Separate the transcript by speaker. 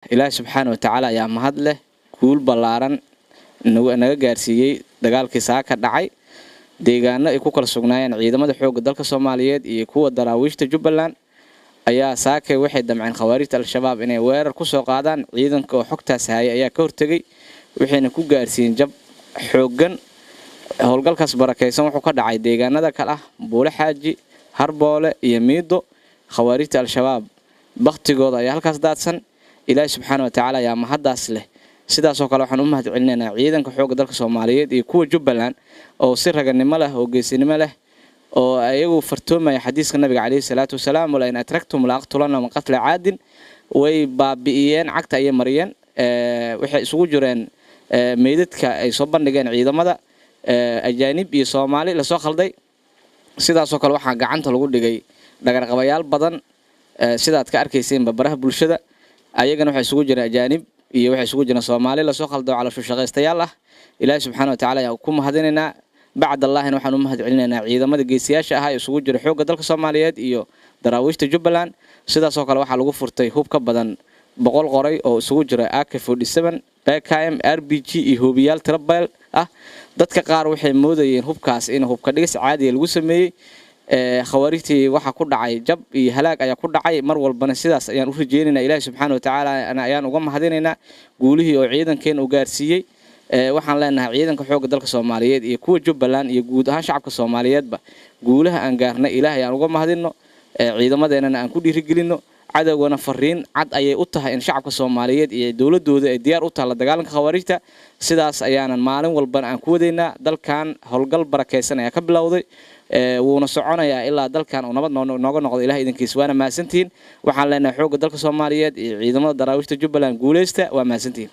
Speaker 1: إلهي سبحانه وتعالى يا مهد له كل بلارن naga gaarsiiyay dagaalkii saaka dhacay deegaano ay ku kala sugnaayeen ciidamada xoogga dalka Soomaaliyeed iyo kuwa daraawiishta Jubbaland ayaa saaka waxay damceen khawaarijta al-shabaab inay weerar ku soo qaadaan ciidanka oo xogtaas hayay ayaa ka hortagay waxayna ku gaarsiin jab xooggan howlgalkaas barakeysan wuxuu ka dhacay deegaanada kala ah Buule Xaaji Harboole iyo Miido khawaarijta al-shabaab baqtigooda ayaa halkaas daadsan Ilaahay subxaanahu wa ta'ala ayaa mahadaas leh sidaas oo kale waxaan u mahad celinaynaa ciidanka xoogga dalka Soomaaliyeed iyo kuwa Jubbaland oo si raganimo leh oo geesinimo leh oo ayagu fartoomay xadiiska nabiga kaleey salaatu wasalaam wala in atraktum la aqtulana min qatl aadin way baabi'iyeen cagta ay mariyeen waxay isugu jireen meedadka ay soo bandhigeen ciidamada ajaanib iyo Soomaali la soo khalday sidaas oo kale waxa gacanta lagu dhigay dhagarqabayaal badan sidaad ka arkayseen baraha bulshada ayagana waxay isugu jireen ajaanib iyo waxay isugu jireen Soomaali la soo khaldo cala shaqaystayaal ah Ilaahay subxaanahu wa ta'ala ayaa ku mahadinayna بعد الله إنه حنو مهد علينا عيدا ماذا جيسياش هاي سوق جري حوق دلك الصوماليات إيو دراويشت جبلان سيدا سوق الواحد لقوا فرتي هوب كبدن بقول قري أو سوق جري AK-47 PKM RPG إيهوبيال تربيل دتك قار وحي مودين هوب كاس إنه هوب كديس عادي الوسمي خواريتي waxa ku dhacay jab iyo halaag ayaa ku dhacay mar walbana sidaas ayaan u rajeenaynaa Ilaahay subxaanahu wa ta'ala ana ayaan uga mahadinaynaa guulihii oo ciidankeen u gaarsiiyay waxaan leenahay ciidanka xoogga dalka Soomaaliyeed iyo kuwa Jubbaland iyo guud ahaan shacabka Soomaaliyeedba guulaha aan gaarnay Ilaahay aan uga mahadino ciidamadeena aan ku dhiirigelino cadawgana fariin cad ayay u tahay in shacabka Soomaaliyeed iyo dawladooda ay diyaar u tahay la dagaalanka khawaarijta sidaas ayaanan maalin walba aan ku wadeynaa dalkan howlgal barakeysan ayaa ka bilowday wuuna soconayaa ilaa dalkan oo nabad nooga noqdo Ilaahay idinkiisa waana maasantiin waxaan leenahay xoogga dalka Soomaaliyeed iyo ciidamada daraawiishta Jubbaland guuleysta waa maasantiin